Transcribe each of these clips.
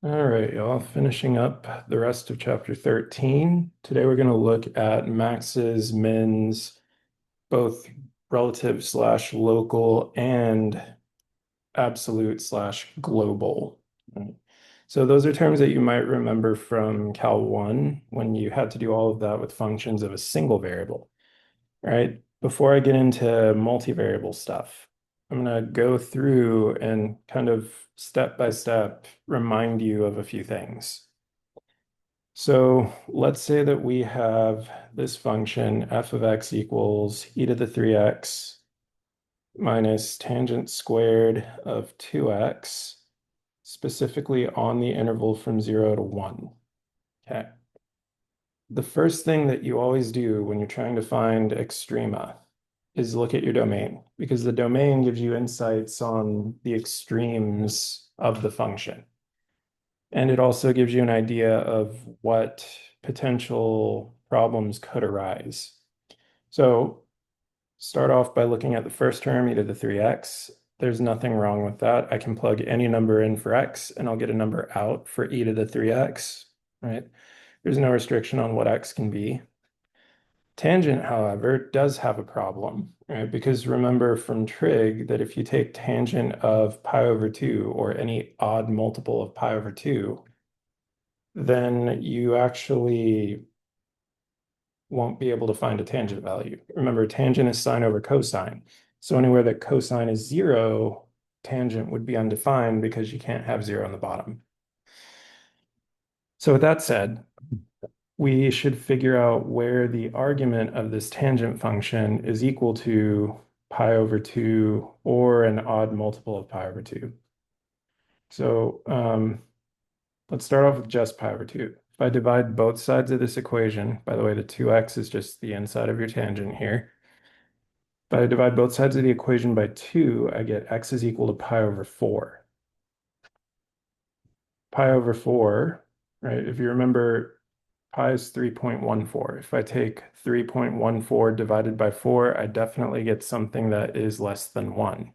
All right, y'all, finishing up the rest of chapter 13. Today we're going to look at maxes, mins, both relative slash local and absolute slash global. Right. So those are terms that you might remember from Cal 1 when you had to do all of that with functions of a single variable. All right, before I get into multivariable stuff, I'm going to go through and kind of step by step remind you of a few things. So let's say that we have this function f of x equals e to the 3x minus tangent squared of 2x, specifically on the interval from 0 to 1. Okay. The first thing that you always do when you're trying to find extrema is look at your domain, because the domain gives you insights on the extremes of the function. And it also gives you an idea of what potential problems could arise. So start off by looking at the first term, e to the 3x. There's nothing wrong with that. I can plug any number in for x and I'll get a number out for e to the 3x, right? There's no restriction on what x can be. Tangent, however, does have a problem, right? Because remember from trig that if you take tangent of pi over 2 or any odd multiple of pi over 2, then you actually won't be able to find a tangent value. Remember, tangent is sine over cosine. So anywhere that cosine is 0, tangent would be undefined because you can't have 0 on the bottom. So with that said, we should figure out where the argument of this tangent function is equal to pi over 2 or an odd multiple of pi over 2. So let's start off with just pi over 2. If I divide both sides of this equation, by the way, the 2x is just the inside of your tangent here. If I divide both sides of the equation by 2, I get x is equal to pi over 4. Pi over 4, right? If you remember, pi is 3.14. If I take 3.14 divided by 4, I definitely get something that is less than 1,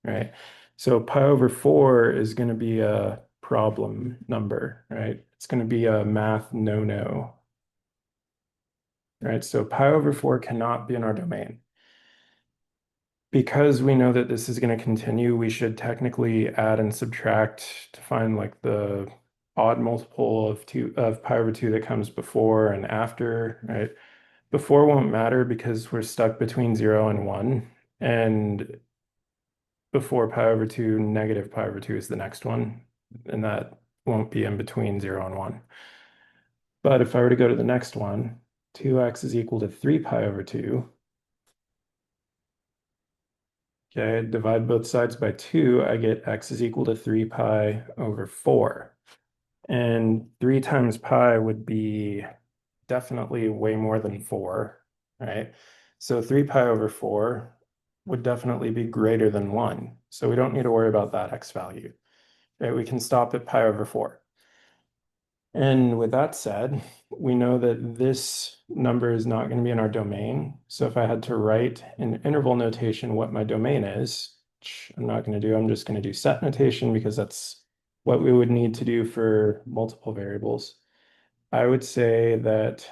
right? So pi over 4 is going to be a problem number, right? It's going to be a math no-no, right? So pi over 4 cannot be in our domain. Because we know that this is going to continue, we should technically add and subtract to find like the odd multiple of pi over 2 that comes before and after, right? Before won't matter because we're stuck between 0 and 1. And before pi over 2, negative pi over 2 is the next one. And that won't be in between 0 and 1. But if I were to go to the next one, 2x is equal to 3 pi over 2. Okay, divide both sides by 2, I get x is equal to 3 pi over 4. And 3 times pi would be definitely way more than 4, right? So 3 pi over 4 would definitely be greater than 1. So we don't need to worry about that x value, right? We can stop at pi over 4. And with that said, we know that this number is not going to be in our domain. So if I had to write in interval notation what my domain is, which I'm not going to do, I'm just going to do set notation because that's what we would need to do for multiple variables. I would say that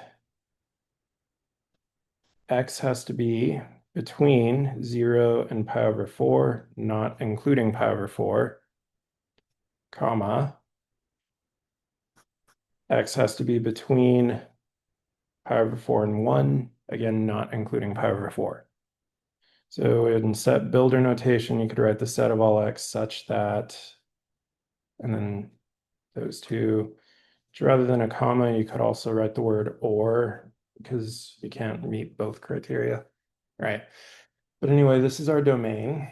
x has to be between 0 and pi over 4, not including pi over 4, comma, x has to be between pi over 4 and 1, again, not including pi over 4. So in set builder notation, you could write the set of all x such that, and then those two, which rather than a comma, you could also write the word or, because you can't meet both criteria, right? But anyway, this is our domain.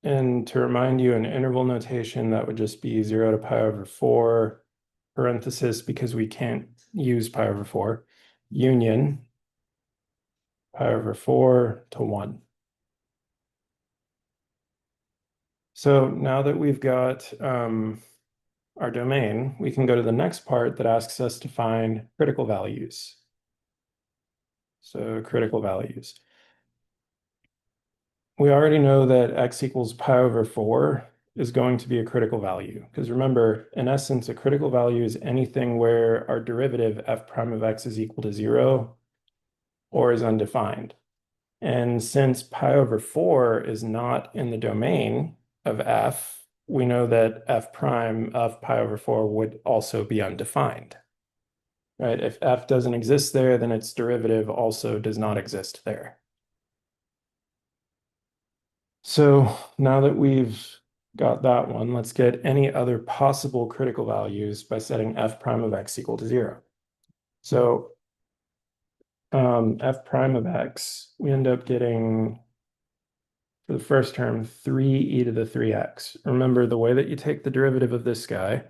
And to remind you, in interval notation, that would just be 0 to pi over 4, parenthesis, because we can't use pi over 4, union pi over 4 to 1. So now that we've got our domain, we can go to the next part that asks us to find critical values. So critical values. We already know that x equals pi over 4 is going to be a critical value. Because remember, in essence, a critical value is anything where our derivative f prime of x is equal to 0 or is undefined. And since pi over 4 is not in the domain of f, we know that f prime of pi over 4 would also be undefined, right? If f doesn't exist there, then its derivative also does not exist there. So now that we've got that one, let's get any other possible critical values by setting f prime of x equal to 0. So f prime of x, we end up getting, for the first term, 3e to the 3x. Remember, the way that you take the derivative of this guy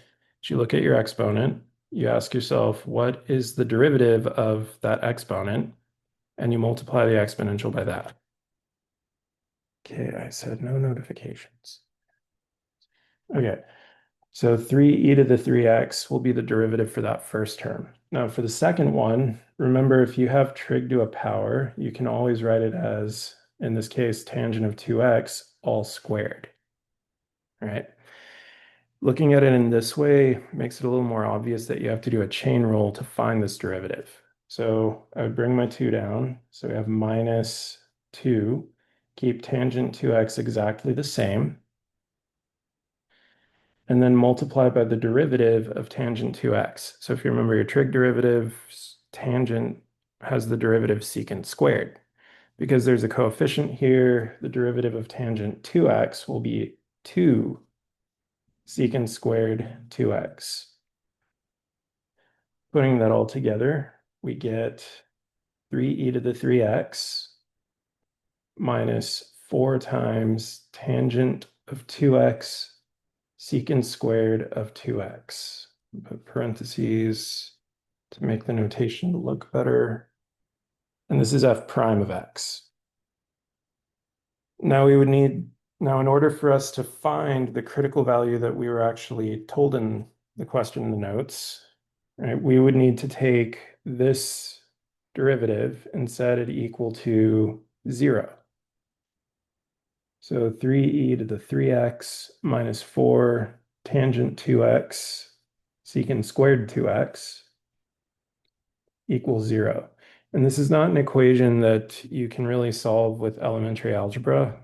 is you look at your exponent, you ask yourself, what is the derivative of that exponent? And you multiply the exponential by that. Okay, I said no notifications. Okay, so 3e to the 3x will be the derivative for that first term. Now, for the second one, remember, if you have trig to a power, you can always write it as, in this case, tangent of 2x all squared, right? Looking at it in this way makes it a little more obvious that you have to do a chain rule to find this derivative. So I would bring my 2 down. So we have minus 2, keep tangent 2x exactly the same, and then multiply by the derivative of tangent 2x. So if you remember your trig derivative, tangent has the derivative secant squared. Because there's a coefficient here, the derivative of tangent 2x will be 2 secant squared 2x. Putting that all together, we get 3e to the 3x minus 4 times tangent of 2x secant squared of 2x. Put parentheses to make the notation look better. And this is f prime of x. Now in order for us to find the critical value that we were actually told in the question in the notes, right, we would need to take this derivative and set it equal to 0. So 3e to the 3x minus 4 tangent 2x secant squared 2x equals 0. And this is not an equation that you can really solve with elementary algebra.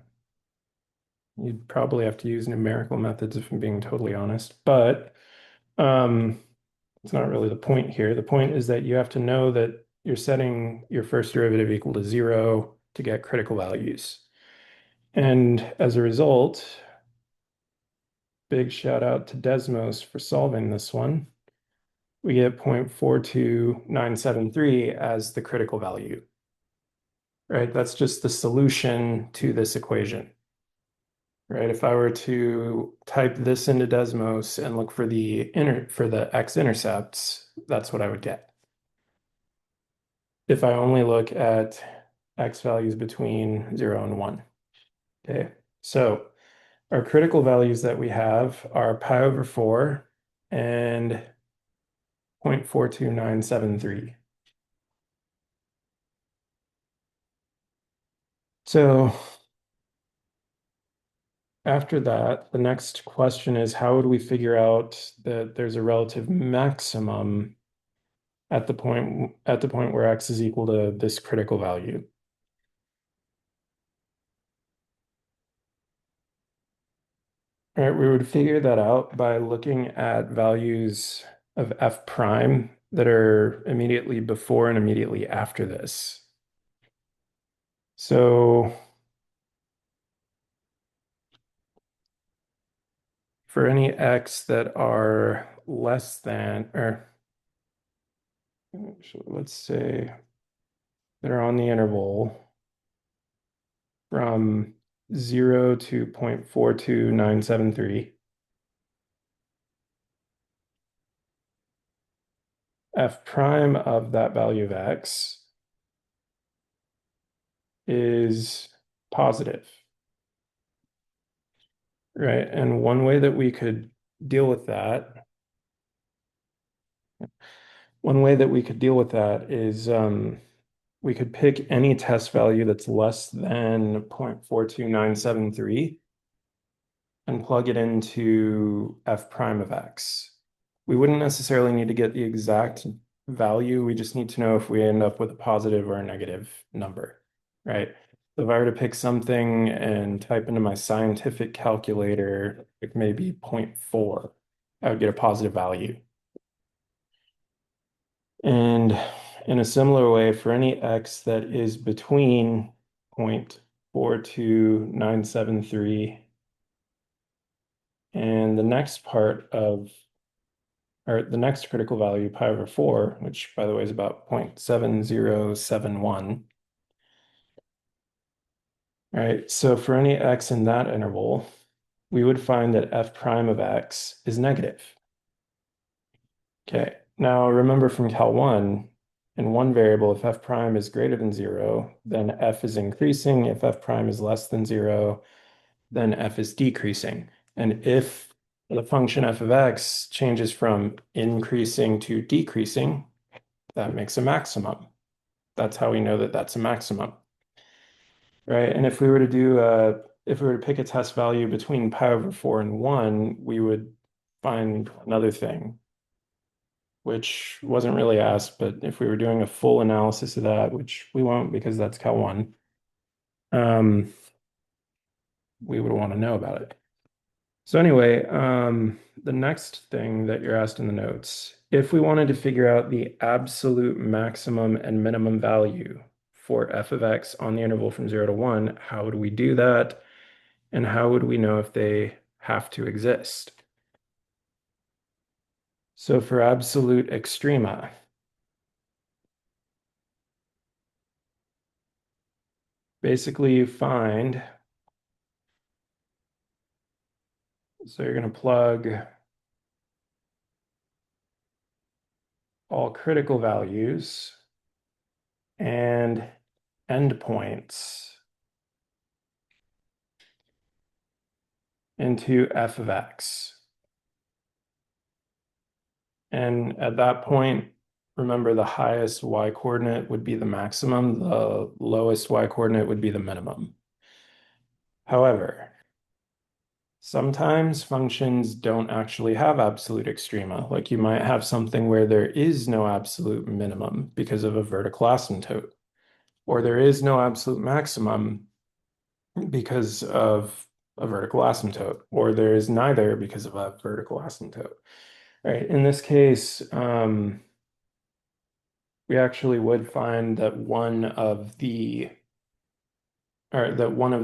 You'd probably have to use numerical methods if I'm being totally honest, but it's not really the point here. The point is that you have to know that you're setting your first derivative equal to 0 to get critical values. And as a result, big shout out to Desmos for solving this one. We get 0.42973 as the critical value, right? That's just the solution to this equation, right? If I were to type this into Desmos and look for the x-intercepts, that's what I would get. If I only look at x values between 0 and 1. Okay, so our critical values that we have are pi over 4 and 0.42973. So after that, the next question is, how would we figure out that there's a relative maximum at the point where x is equal to this critical value? All right, we would figure that out by looking at values of f prime that are immediately before and immediately after this. So for any x that are less than, or let's say that are on the interval from 0 to 0.42973, f prime of that value of x is positive, right? And one way that we could deal with that, is we could pick any test value that's less than 0.42973 and plug it into f prime of x. We wouldn't necessarily need to get the exact value. We just need to know if we end up with a positive or a negative number, right? So if I were to pick something and type into my scientific calculator, like maybe zero point 0.4, I would get a positive value. And in a similar way, for any x that is between 0.42973 and the next part of, or the next critical value, pi over 4, which by the way is about 0.7071. All right, so for any x in that interval, we would find that f prime of x is negative. Okay, now remember from Cal 1, in one variable, if f prime is greater than 0, then f is increasing. If f prime is less than 0, then f is decreasing. And if the function f of x changes from increasing to decreasing, that makes a maximum. That's how we know that that's a maximum, right? And if we were to pick a test value between pi over 4 and 1, we would find another thing, which wasn't really asked, but if we were doing a full analysis of that, which we won't because that's Cal 1, um, we would want to know about it. So anyway, the next thing that you're asked in the notes, if we wanted to figure out the absolute maximum and minimum value for f of x on the interval from 0 to 1, how would we do that? And how would we know if they have to exist? So for absolute extrema, basically you find, so you're going to plug all critical values and endpoints into f of x. And at that point, remember the highest y coordinate would be the maximum, the lowest y coordinate would be the minimum. However, sometimes functions don't actually have absolute extrema. Like you might have something where there is no absolute minimum because of a vertical asymptote, or there is no absolute maximum because of a vertical asymptote, or there is neither because of a vertical asymptote. Right. In this case, we actually would find that one of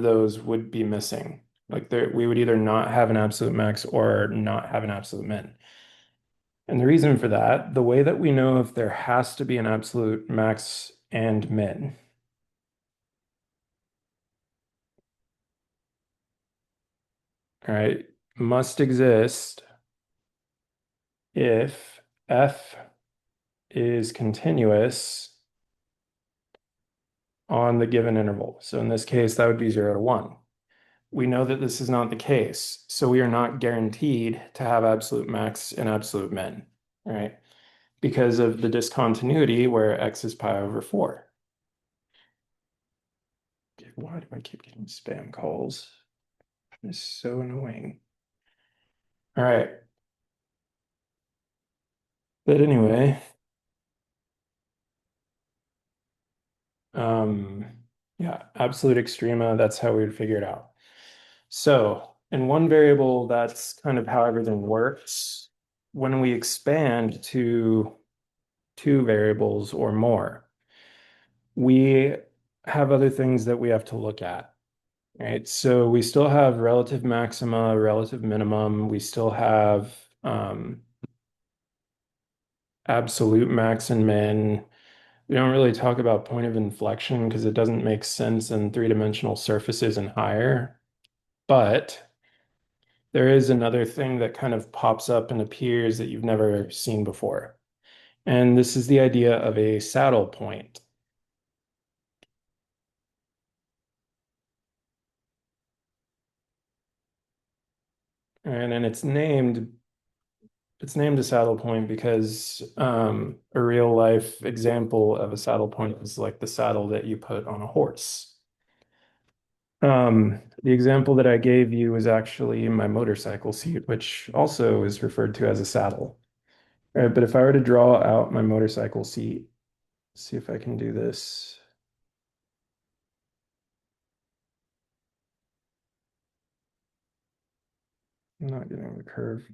those would be missing. Like there, we would either not have an absolute max or not have an absolute min. And the reason for that, the way that we know if there has to be an absolute max and min, all right, must exist if f is continuous on the given interval. So in this case, that would be 0 to 1. We know that this is not the case, so we are not guaranteed to have absolute max and absolute min, right? Because of the discontinuity where x is pi over 4. Why do I keep getting spam calls? It's so annoying. All right. But anyway, um, yeah, absolute extrema, that's how we would figure it out. So in one variable, that's kind of how everything works. When we expand to two variables or more, we have other things that we have to look at, right? So we still have relative maxima, relative minimum. We still have absolute max and min. We don't really talk about point of inflection because it doesn't make sense in three-dimensional surfaces and higher. But there is another thing that kind of pops up and appears that you've never seen before. And this is the idea of a saddle point. And it's named a saddle point because a real life example of a saddle point is like the saddle that you put on a horse. The example that I gave you was actually my motorcycle seat, which also is referred to as a saddle. All right, but if I were to draw out my motorcycle seat, see if I can do this. I'm not getting the curve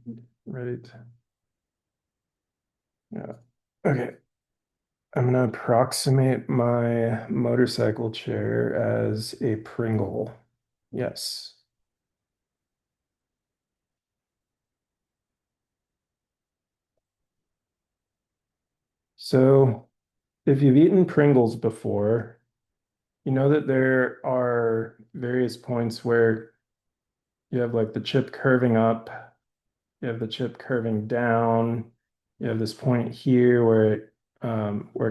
right. Yeah. Okay. I'm going to approximate my motorcycle chair as a Pringle. Yes. So if you've eaten Pringles before, you know that there are various points where you have like the chip curving up, you have the chip curving down, you have this point here where it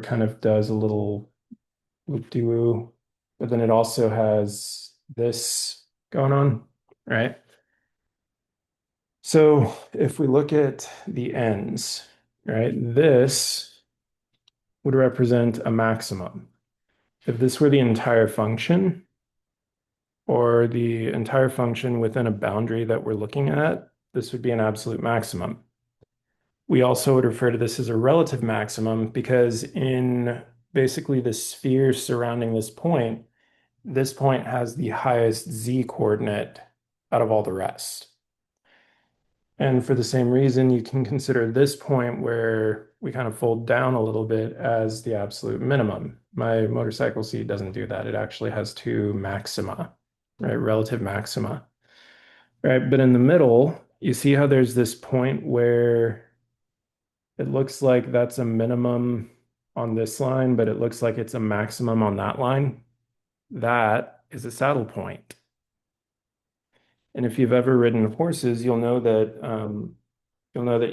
kind of does a little whoop-de-woo, but then it also has this going on, right? So if we look at the ends, right, this would represent a maximum. If this were the entire function or the entire function within a boundary that we're looking at, this would be an absolute maximum. We also would refer to this as a relative maximum because in basically the sphere surrounding this point has the highest z coordinate out of all the rest. And for the same reason, you can consider this point where we kind of fold down a little bit as the absolute minimum. My motorcycle seat doesn't do that. It actually has two maxima, right? Relative maxima, right? But in the middle, you see how there's this point where it looks like that's a minimum on this line, but it looks like it's a maximum on that line. That is a saddle point. And if you've ever ridden horses, you'll know that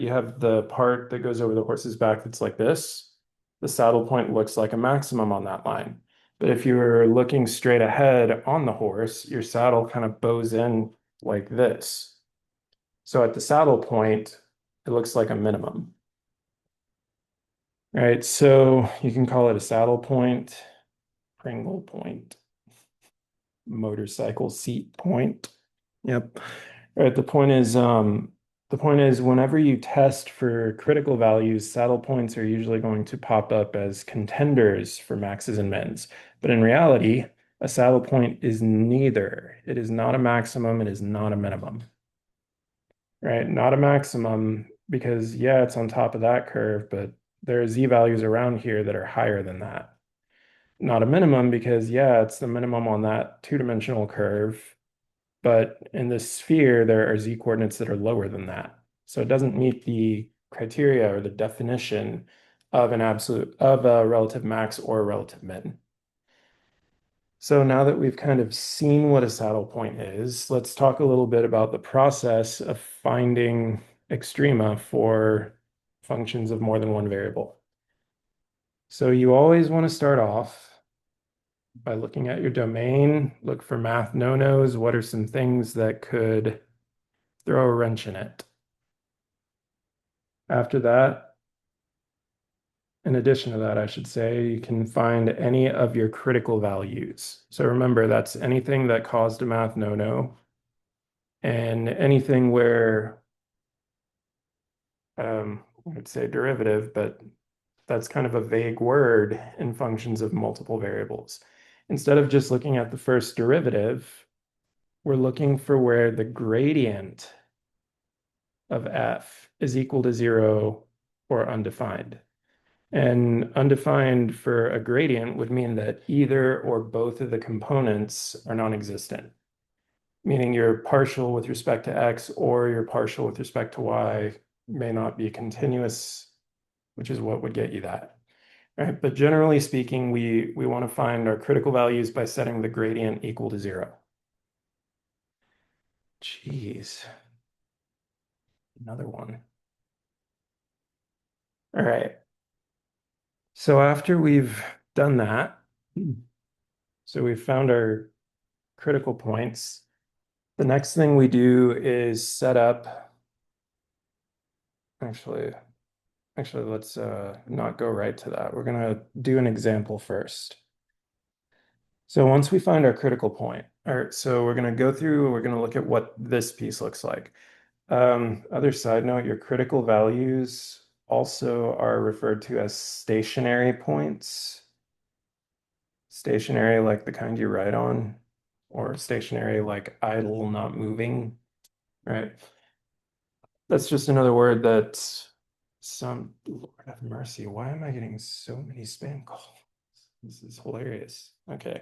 you have the part that goes over the horse's back that's like this. The saddle point looks like a maximum on that line. But if you're looking straight ahead on the horse, your saddle kind of bows in like this. So at the saddle point, it looks like a minimum. Right? So you can call it a saddle point, Pringle point, motorcycle seat point. Yep. All right. The point is whenever you test for critical values, saddle points are usually going to pop up as contenders for maxes and mins. But in reality, a saddle point is neither. It is not a maximum, it is not a minimum. Right? Not a maximum because yeah, it's on top of that curve, but there are z values around here that are higher than that. Not a minimum because yeah, it's the minimum on that two-dimensional curve, but in this sphere, there are z coordinates that are lower than that. So it doesn't meet the criteria or the definition of a relative max or a relative min. So now that we've kind of seen what a saddle point is, let's talk a little bit about the process of finding extrema for functions of more than one variable. So you always want to start off by looking at your domain, look for math no-nos. What are some things that could throw a wrench in it? After that, in addition to that, I should say, you can find any of your critical values. So remember, that's anything that caused a math no-no and anything where I'd say derivative, but that's kind of a vague word in functions of multiple variables. Instead of just looking at the first derivative, we're looking for where the gradient of f is equal to 0 or undefined. And undefined for a gradient would mean that either or both of the components are non-existent, meaning your partial with respect to x or your partial with respect to y may not be continuous, which is what would get you that. Right? But generally speaking, we want to find our critical values by setting the gradient equal to 0. Jeez, another one. All right. So after we've done that, so we've found our critical points, the next thing we do is set up, actually, let's not go right to that. We're going to do an example first. So once we find our critical point, All right, so we're going to go through, we're going to look at what this piece looks like. Other side note, your critical values also are referred to as stationary points. Stationary like the kind you write on, or stationary like idle, not moving, right? That's just another word that Lord have mercy, why am I getting so many spam calls? This is hilarious. Okay,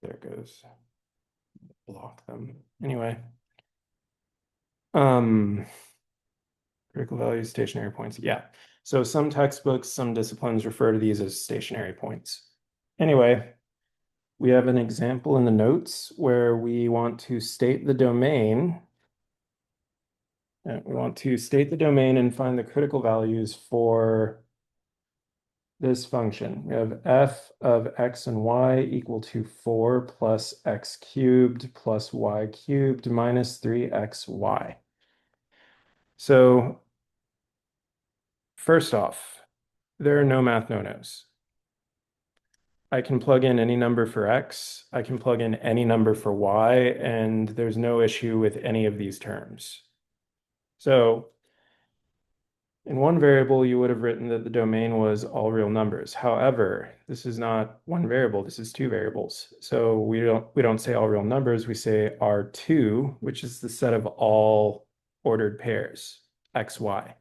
there it goes. Block them. Anyway, um, critical values, stationary points. Yeah. So some textbooks, some disciplines refer to these as stationary points. Anyway, we have an example in the notes where we want to state the domain. We want to state the domain and find the critical values for this function. We have f of x and y equal to 4 plus x cubed plus y cubed minus 3xy. So first off, there are no math no-nos. I can plug in any number for x, I can plug in any number for y, and there's no issue with any of these terms. So in one variable, you would have written that the domain was all real numbers. However, this is not one variable, this is two variables. So we don't say all real numbers, we say R2, which is the set of all ordered pairs, x, y.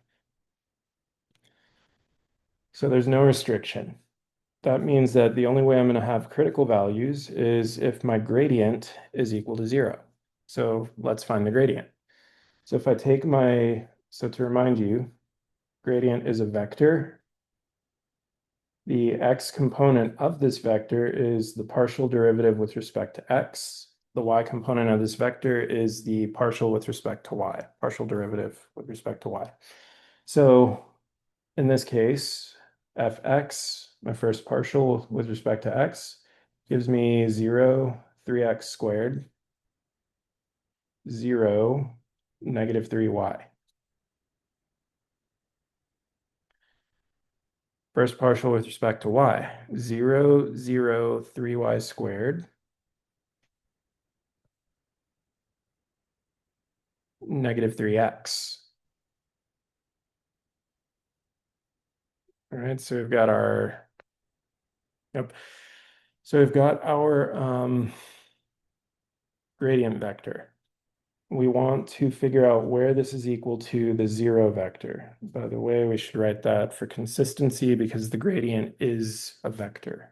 So there's no restriction. That means that the only way I'm going to have critical values is if my gradient is equal to 0. So let's find the gradient. So if I take so to remind you, gradient is a vector. The x component of this vector is the partial derivative with respect to x. The y component of this vector is the partial with respect to y, partial derivative with respect to y. So in this case, fx, my first partial with respect to x, gives me 0, 3x squared, 0, negative 3y. First partial with respect to y, 0, 0, 3y squared, negative 3x. All right, so we've got our, yep. So we've got our gradient vector. We want to figure out where this is equal to the 0 vector. By the way, we should write that for consistency because the gradient is a vector.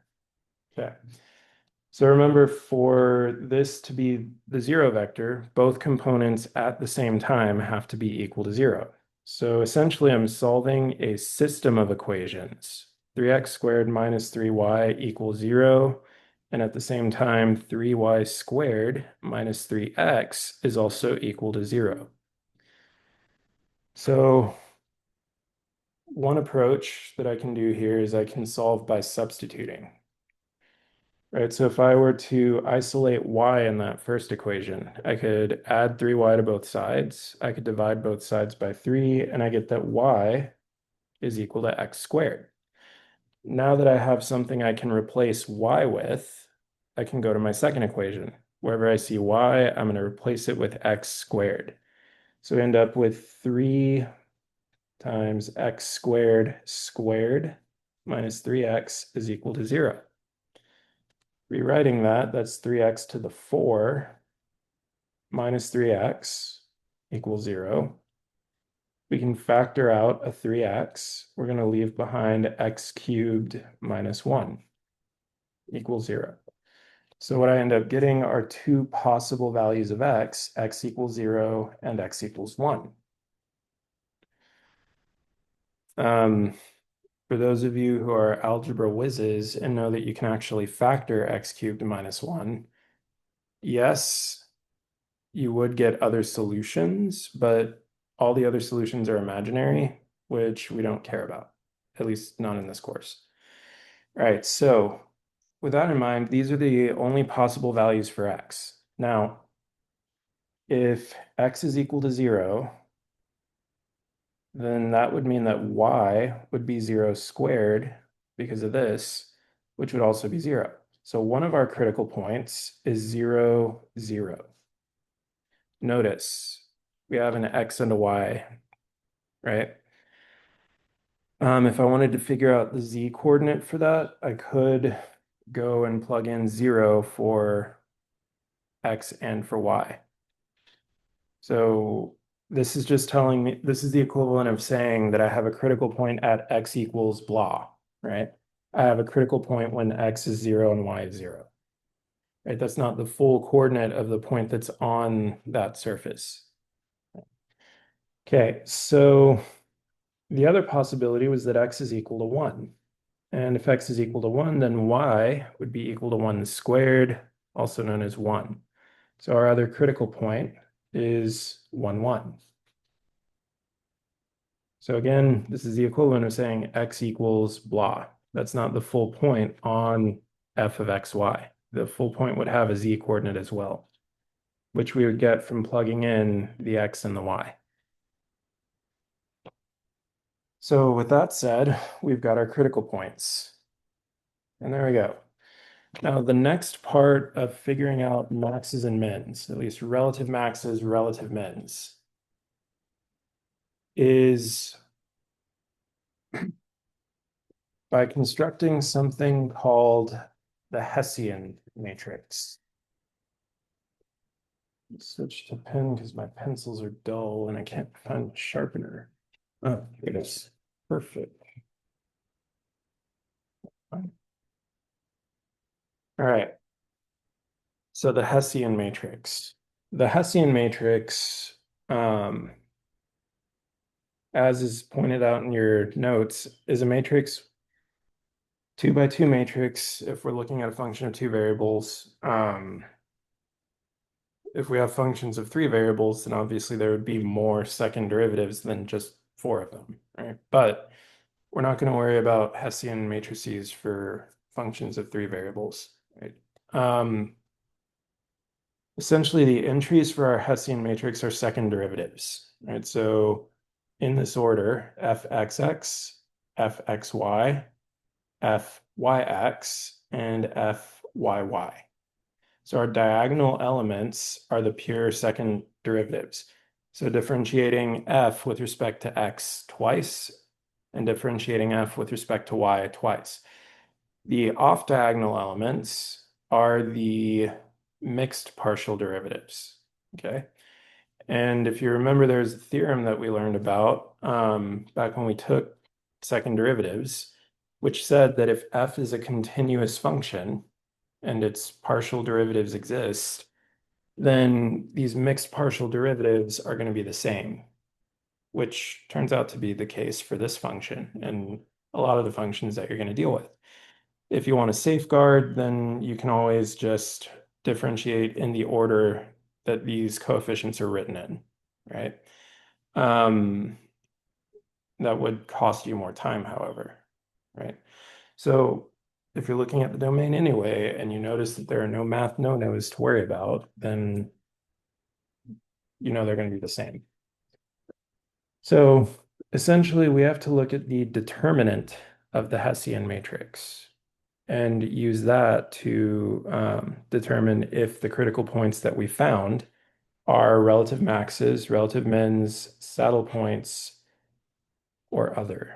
Okay. So remember, for this to be the 0 vector, both components at the same time have to be equal to 0. So essentially, I'm solving a system of equations. 3x squared minus 3y equals 0. And at the same time, 3y squared minus 3x is also equal to 0. So one approach that I can do here is I can solve by substituting. Right, so if I were to isolate y in that first equation, I could add 3y to both sides. I could divide both sides by 3, and I get that y is equal to x squared. Now that I have something I can replace y with, I can go to my second equation. Wherever I see y, I'm going to replace it with x squared. So we end up with 3 times x squared squared minus 3x is equal to 0. Rewriting that, that's 3x to the 4 minus 3x equals 0. We can factor out a 3x. We're going to leave behind x cubed minus 1 equals 0. So what I end up getting are two possible values of x equals 0 and x equals 1. For those of you who are algebra whizzes and know that you can actually factor x cubed minus 1, yes, you would get other solutions, but all the other solutions are imaginary, which we don't care about, at least not in this course. All right, so with that in mind, these are the only possible values for x. Now, if x is equal to 0, then that would mean that y would be 0 squared because of this, which would also be 0. So one of our critical points is 0, 0. Notice we have an x and a y, right? If I wanted to figure out the z coordinate for that, I could go and plug in 0 for x and for y. So this is just telling me, this is the equivalent of saying that I have a critical point at x equals blah, right? I have a critical point when x is 0 and y is 0, right? That's not the full coordinate of the point that's on that surface. Okay, so the other possibility was that x is equal to 1. And if x is equal to 1, then y would be equal to 1 squared, also known as 1. So our other critical point is 1, 1. So again, this is the equivalent of saying x equals blah. That's not the full point on f of xy. The full point would have a z coordinate as well, which we would get from plugging in the x and the y. So with that said, we've got our critical points. And there we go. Now, the next part of figuring out maxes and mins, at least relative maxes, relative mins, is by constructing something called the Hessian matrix. Switch to pen because my pencils are dull and I can't find a sharpener. Oh, here it is. Perfect. All right. So the Hessian matrix. The Hessian matrix, as is pointed out in your notes, is a matrix, 2 by 2 matrix, if we're looking at a function of two variables. If we have functions of three variables, then obviously there would be more second derivatives than just four of them, right? But we're not going to worry about Hessian matrices for functions of three variables, right? Essentially, the entries for our Hessian matrix are second derivatives, right? So in this order, fxx, fxy, fyx, and fyy. So our diagonal elements are the pure second derivatives. So differentiating f with respect to x twice and differentiating f with respect to y twice. The off-diagonal elements are the mixed partial derivatives, okay? And if you remember, there's a theorem that we learned about back when we took second derivatives, which said that if f is a continuous function and its partial derivatives exist, then these mixed partial derivatives are going to be the same, which turns out to be the case for this function and a lot of the functions that you're going to deal with. If you want to safeguard, then you can always just differentiate in the order that these coefficients are written in, right? That would cost you more time, however, right? So if you're looking at the domain anyway, and you notice that there are no math no-nos to worry about, then you know they're going to be the same. So essentially, we have to look at the determinant of the Hessian matrix and use that to determine if the critical points that we found are relative maxes, relative mins, saddle points, or other.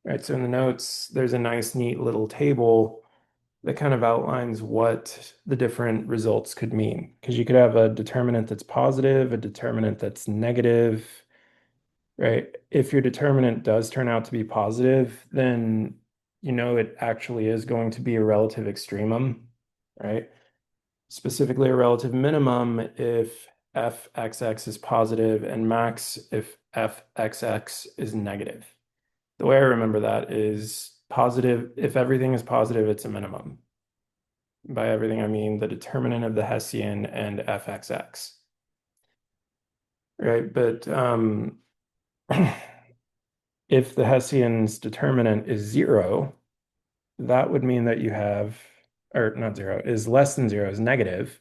Right, so in the notes, there's a nice, neat little table that kind of outlines what the different results could mean. Because you could have a determinant that's positive, a determinant that's negative, right? If your determinant does turn out to be positive, then you know it actually is going to be a relative extremum, right? Specifically a relative minimum if fxx is positive and max if fxx is negative. The way I remember that is positive, if everything is positive, it's a minimum. By everything, I mean the determinant of the Hessian and fxx, right? But if the Hessian's determinant is 0, that would mean that you have, or not 0, is less than 0, is negative.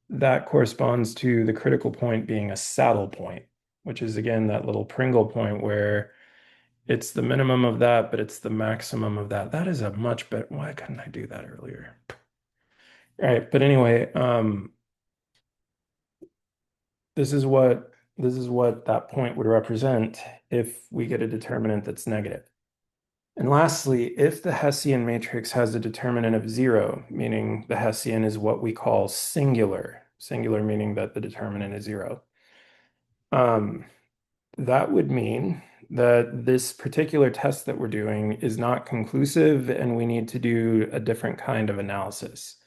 That corresponds to the critical point being a saddle point, which is again that little Pringle point where it's the minimum of that, but it's the maximum of that. That is a much better. Why couldn't I do that earlier? Right, but anyway, this is what that point would represent if we get a determinant that's negative. And lastly, if the Hessian matrix has a determinant of zero, meaning the Hessian is what we call singular, singular meaning that the determinant is zero, um, that would mean that this particular test that we're doing is not conclusive and we need to do a different kind of analysis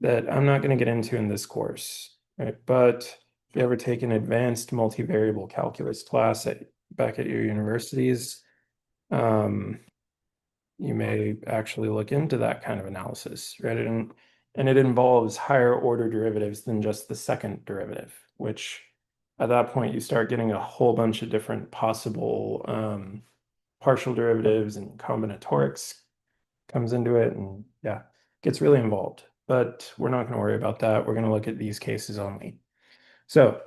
that I'm not going to get into in this course, right? But if you ever take an advanced multivariable calculus class back at your universities, um, you may actually look into that kind of analysis, right? And it involves higher order derivatives than just the second derivative, which at that point you start getting a whole bunch of different possible partial derivatives and combinatorics comes into it, and yeah, gets really involved. But we're not going to worry about that. We're going to look at these cases only. So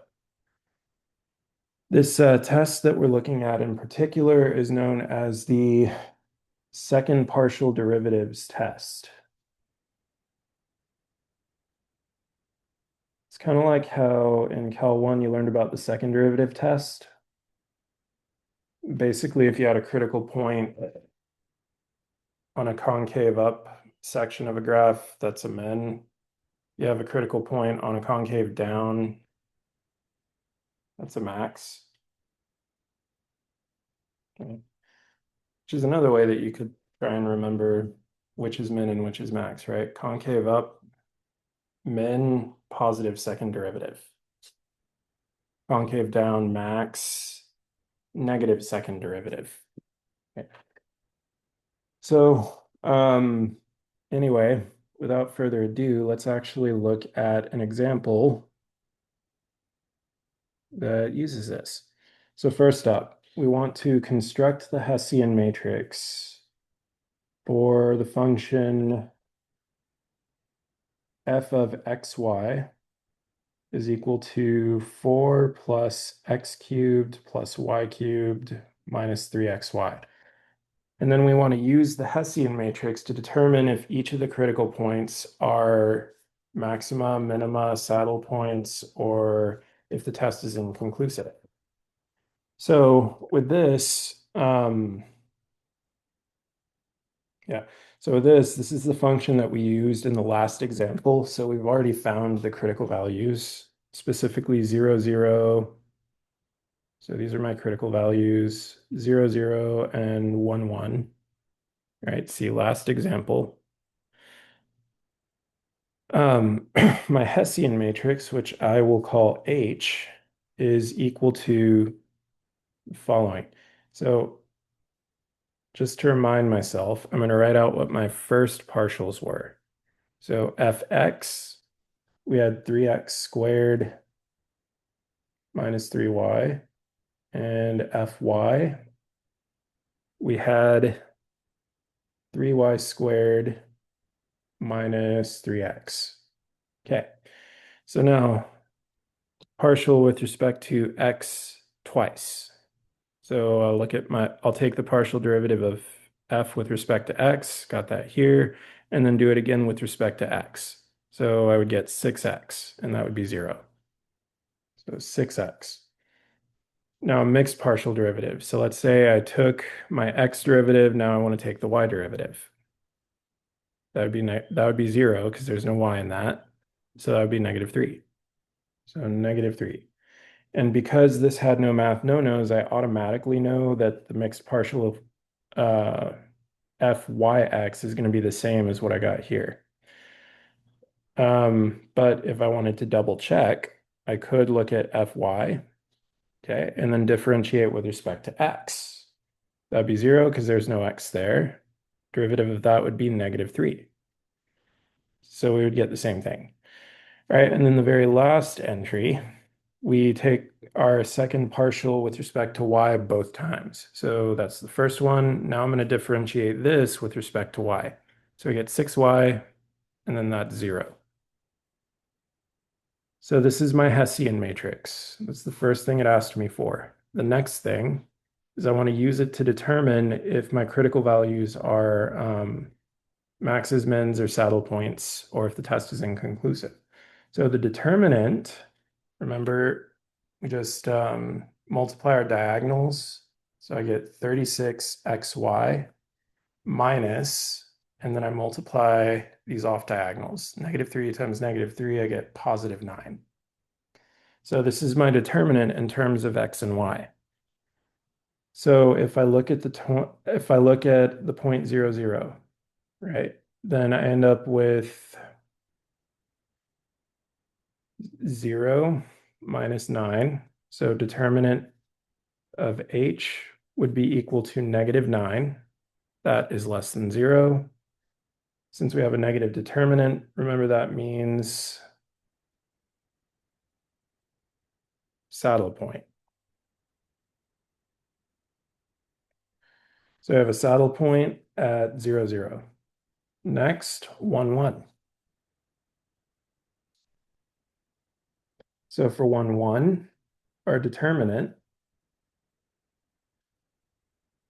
this test that we're looking at in particular is known as the second partial derivatives test. It's kind of like how in Cal 1 you learned about the second derivative test. Basically, if you had a critical point on a concave up section of a graph, that's a min. You have a critical point on a concave down, that's a max. Okay. Which is another way that you could try and remember which is min and which is max, right? Concave up, min, positive second derivative. Concave down, max, negative second derivative. Okay. So, anyway, without further ado, let's actually look at an example that uses this. So first up, we want to construct the Hessian matrix for the function f of xy is equal to 4 plus x cubed plus y cubed minus 3xy. And then we want to use the Hessian matrix to determine if each of the critical points are maxima, minima, saddle points, or if the test is inconclusive. So with this, yeah. So this is the function that we used in the last example. So we've already found the critical values, specifically 0, 0. So these are my critical values, 0, 0, and 1, 1. Right, see last example. My Hessian matrix, which I will call H, is equal to the following. So just to remind myself, I'm going to write out what my first partials were. So fx, we had 3x squared minus 3y, and fy, we had 3y squared minus 3x. Okay, so now partial with respect to x twice. So I'll take the partial derivative of f with respect to x, got that here, and then do it again with respect to x. So I would get 6x, and that would be 0. So 6x. Now a mixed partial derivative. So let's say I took my x derivative, now I want to take the y derivative. That would be 0 because there's no y in that. So that would be -3. So -3. And because this had no math no-nos, I automatically know that the mixed partial of fyx is going to be the same as what I got here. But if I wanted to double check, I could look at fy, okay, and then differentiate with respect to x. That'd be 0 because there's no x there. Derivative of that would be -3. So we would get the same thing. All right, and then the very last entry, we take our second partial with respect to y both times. So that's the first one. Now I'm going to differentiate this with respect to y. So we get 6y, and then that's 0. So this is my Hessian matrix. That's the first thing it asked me for. The next thing is I want to use it to determine if my critical values are maxes, mins, or saddle points, or if the test is inconclusive. So the determinant, remember, we just multiply our diagonals. So I get 36xy minus, and then I multiply these off diagonals. -3 times -3, I get +9. So this is my determinant in terms of x and y. So if I look at the point 0, 0, right, then I end up with 0 minus 9. So determinant of h would be equal to -9. That is less than 0. Since we have a negative determinant, remember that means saddle point. So I have a saddle point at 0, 0. Next, 1, 1. So for 1, 1, our determinant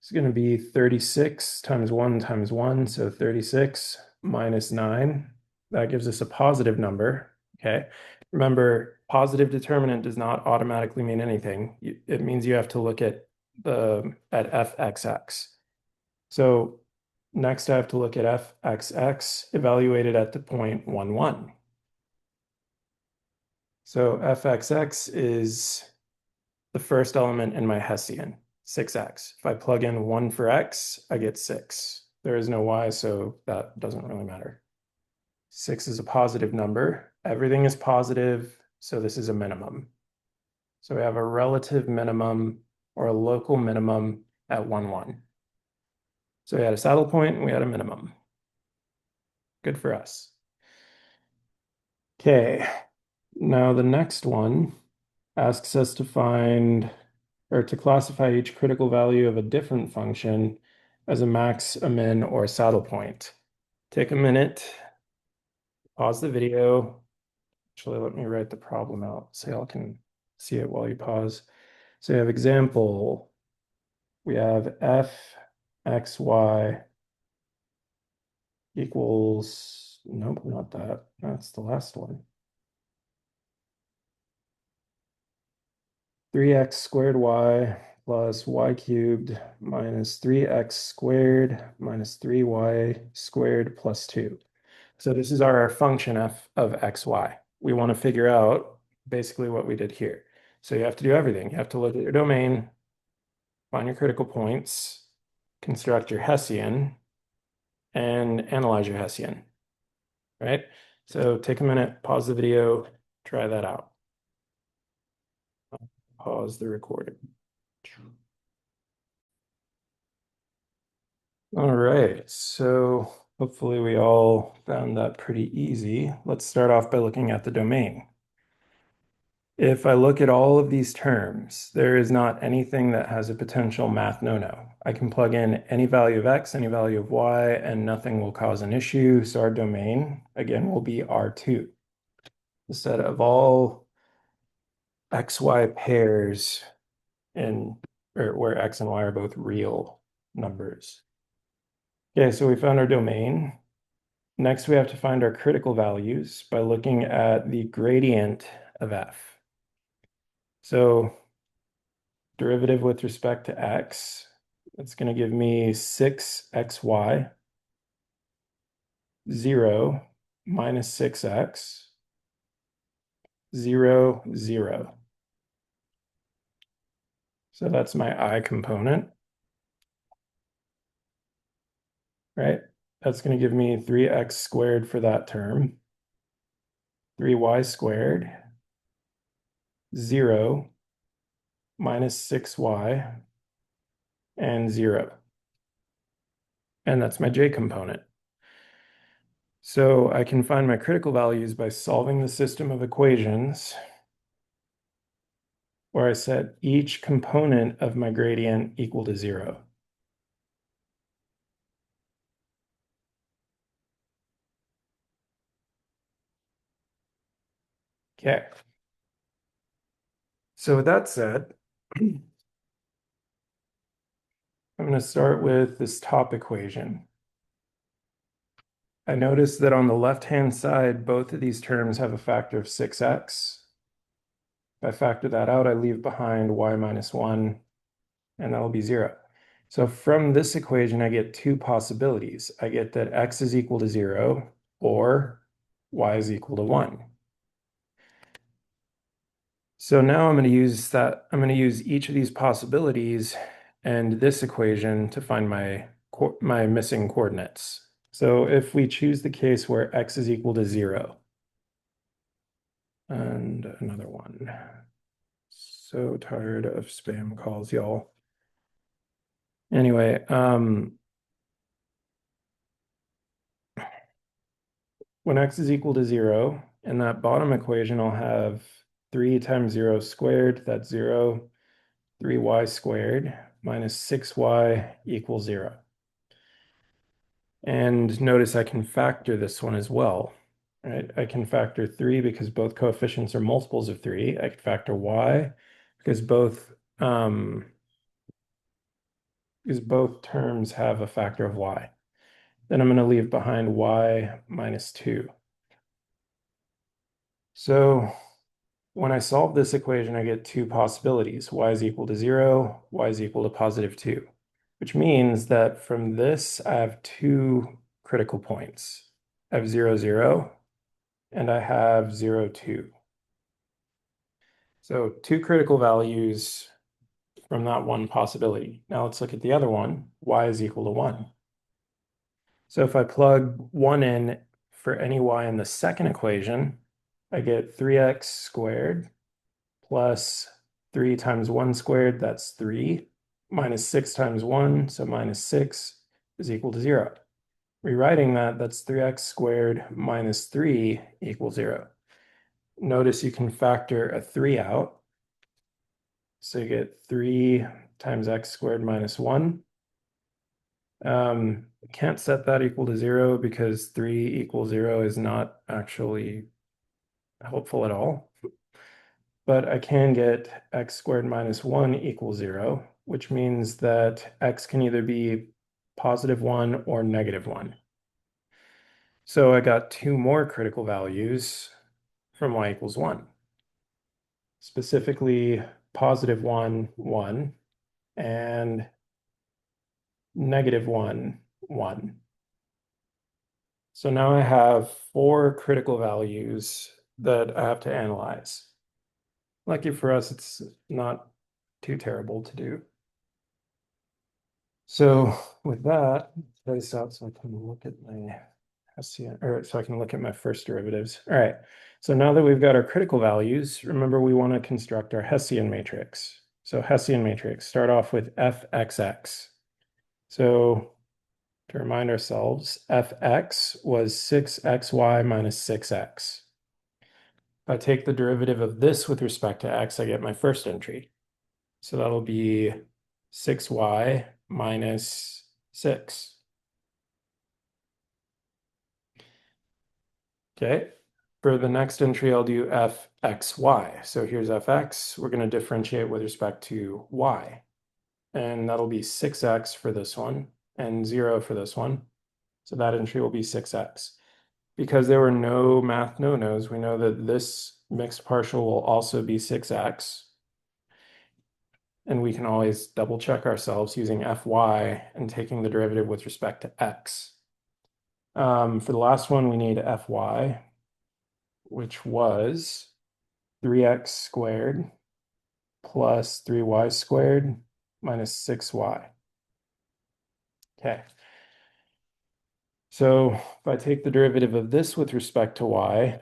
is going to be 36 times 1 times 1, so 36 minus 9. That gives us a positive number, okay? Remember, positive determinant does not automatically mean anything. It means you have to look at fxx. So next I have to look at fxx evaluated at the point 1, 1. So fxx is the first element in my Hessian, 6x. If I plug in 1 for x, I get 6. There is no y, so that doesn't really matter. 6 is a positive number. Everything is positive, so this is a minimum. So we have a relative minimum or a local minimum at 1, 1. So we had a saddle point and we had a minimum. Good for us. Okay, now the next one asks us to find or to classify each critical value of a different function as a max, a min, or a saddle point. Take a minute, pause the video. Actually, let me write the problem out so y'all can see it while you pause. So you have example, we have f x y equals, nope, not that. That's the last one. 3x squared y plus y cubed minus 3x squared minus 3y squared plus 2. So this is our function f of xy. We want to figure out basically what we did here. So you have to do everything. You have to look at your domain, find your critical points, construct your Hessian, and analyze your Hessian, right? So take a minute, pause the video, try that out. Pause the recording. All right, so hopefully we all found that pretty easy. Let's start off by looking at the domain. If I look at all of these terms, there is not anything that has a potential math no-no. I can plug in any value of x, any value of y, and nothing will cause an issue. So our domain, again, will be R2. The set of all xy pairs in or where x and y are both real numbers. Okay, so we found our domain. Next, we have to find our critical values by looking at the gradient of f. So derivative with respect to x, it's going to give me 6xy, 0 minus 6x, 0, 0. So that's my I component, right? That's going to give me 3x squared for that term, 3y squared, 0 minus 6y, and 0. And that's my j component. So I can find my critical values by solving the system of equations where I set each component of my gradient equal to 0. Okay. So with that said, I'm going to start with this top equation. I noticed that on the left-hand side, both of these terms have a factor of 6x. If I factor that out, I leave behind y minus 1, and that'll be 0. So from this equation, I get two possibilities. I get that x is equal to 0 or y is equal to 1. So now I'm going to use each of these possibilities and this equation to find my missing coordinates. So if we choose the case where x is equal to 0, and another one. So tired of spam calls, y'all. Anyway, when x is equal to 0, in that bottom equation, I'll have 3 times 0 squared, that's 0, 3y squared minus 6y equals 0. And notice I can factor this one as well, right? I can factor 3 because both coefficients are multiples of 3. I can factor y because both terms have a factor of y. Then I'm going to leave behind y minus 2. So when I solve this equation, I get two possibilities. Y is equal to 0, y is equal to positive 2, which means that from this, I have two critical points. I have 0, 0, and I have 0, 2. So two critical values from that one possibility. Now let's look at the other one. Y is equal to 1. So if I plug 1 in for any y in the second equation, I get 3x squared plus 3 times 1 squared, that's 3, minus 6 times 1, so minus 6 is equal to 0. Rewriting that, that's 3x squared minus 3 equals 0. Notice you can factor a 3 out. So you get 3 times x squared minus 1. Can't set that equal to 0 because 3 equals 0 is not actually helpful at all. But I can get x squared minus 1 equals 0, which means that x can either be positive 1 or negative 1. So I got two more critical values from y equals 1. Specifically, positive 1, 1, and negative 1, 1. So now I have four critical values that I have to analyze. Lucky for us, it's not too terrible to do. So with that, this out so I can look at my Hessian, or so I can look at my first derivatives. All right. So now that we've got our critical values, remember we want to construct our Hessian matrix. So Hessian matrix, start off with fxx. So to remind ourselves, fx was 6xy minus 6x. If I take the derivative of this with respect to x, I get my first entry. So that'll be 6y minus 6. Okay. For the next entry, I'll do fxy. So here's fx. We're going to differentiate with respect to y. And that'll be 6x for this one and 0 for this one. So that entry will be 6x. Because there were no math no-nos, we know that this mixed partial will also be 6x. And we can always double check ourselves using fy and taking the derivative with respect to x. For the last one, we need fy, which was 3x squared plus 3y squared minus 6y. Okay. So if I take the derivative of this with respect to y,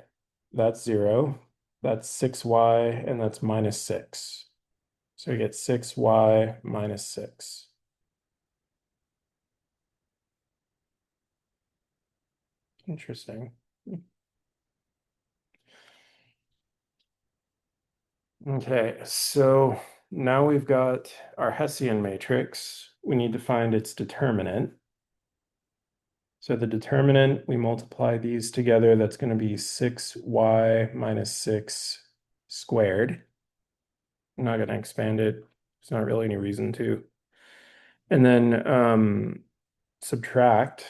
that's 0. That's 6y, and that's minus 6. So we get 6y minus 6. Interesting. Okay, so now we've got our Hessian matrix. We need to find its determinant. So the determinant, we multiply these together. That's going to be 6y minus 6 squared. I'm not going to expand it. There's not really any reason to. And then subtract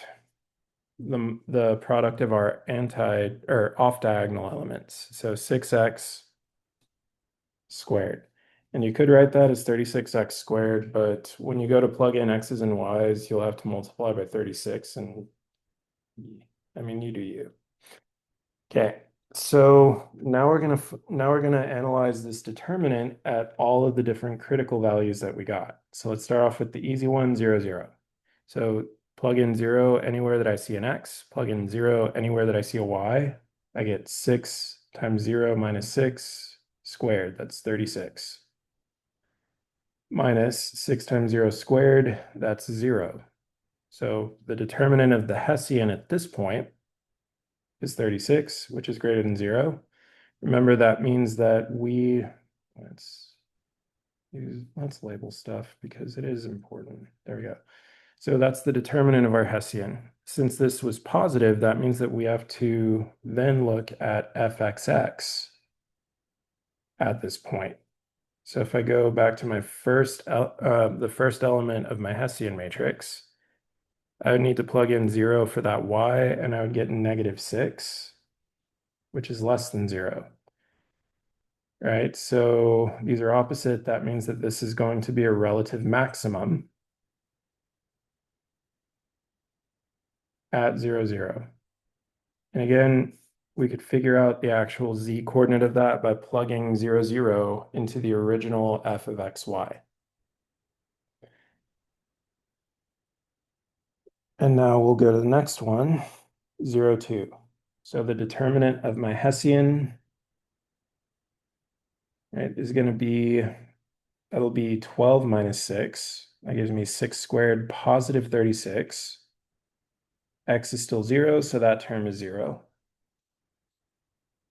the product of our anti or off diagonal elements. So 6x squared. And you could write that as 36x squared, but when you go to plug in x's and y's, you'll have to multiply by 36. And I mean, you do you. Okay, so now we're gonna analyze this determinant at all of the different critical values that we got. So let's start off with the easy one, 0, 0. So plug in 0 anywhere that I see an x, plug in 0 anywhere that I see a y. I get 6 times 0 minus 6 squared, that's 36. Minus 6 times 0 squared, that's 0. So the determinant of the Hessian at this point is 36, which is greater than 0. Remember, that means that let's label stuff because it is important. There we go. So that's the determinant of our Hessian. Since this was positive, that means that we have to then look at fxx at this point. So if I go back to my the first element of my Hessian matrix, I would need to plug in 0 for that y, and I would get -6, which is less than 0. Right? So these are opposite. That means that this is going to be a relative maximum at 0, 0. And again, we could figure out the actual z coordinate of that by plugging 0, 0 into the original f of xy. And now we'll go to the next one, 0, 2. So the determinant of my Hessian, right, is going to be, that'll be 12 minus 6. That gives me 6 squared, positive 36. X is still 0, so that term is 0.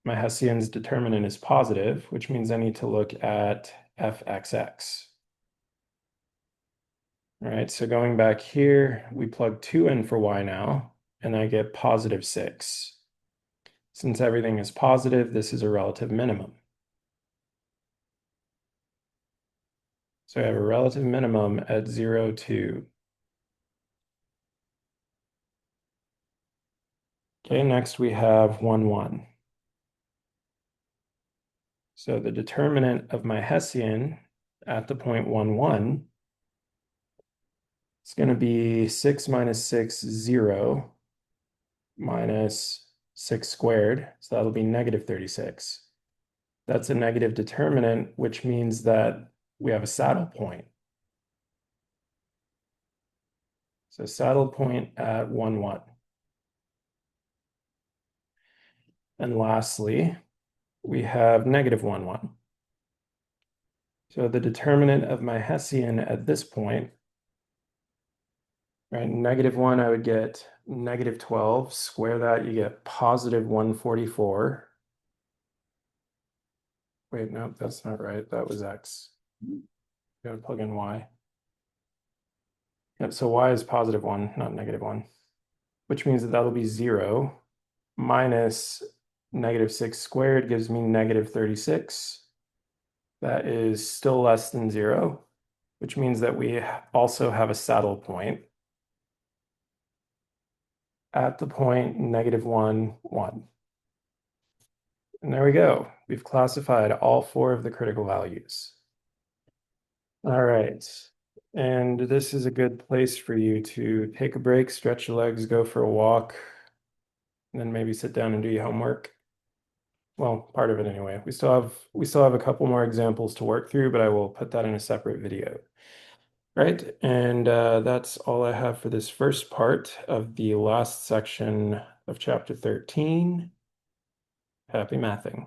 My Hessian's determinant is positive, which means I need to look at fxx. All right, so going back here, we plug 2 in for y now, and I get positive 6. Since everything is positive, this is a relative minimum. So I have a relative minimum at 0, 2. Okay, next we have 1, 1. So the determinant of my Hessian at the point 1, 1 is going to be 6 minus 6, 0, minus 6 squared. So that'll be -36. That's a negative determinant, which means that we have a saddle point. So saddle point at 1, 1. And lastly, we have -1, 1. So the determinant of my Hessian at this point, right, -1, I would get -12. Square that, you get positive 144. Wait, no, that's not right. That was x. Gotta plug in y. Yep, so y is positive 1, not -1, which means that that'll be 0 minus -6 squared gives me -36. That is still less than 0, which means that we also have a saddle point at the point -1, 1. And there we go. We've classified all 4 of the critical values. All right. And this is a good place for you to take a break, stretch your legs, go for a walk, and then maybe sit down and do your homework. Well, part of it anyway. We still have a couple more examples to work through, but I will put that in a separate video. Right, and that's all I have for this first part of the last section of chapter 13. Happy mathing.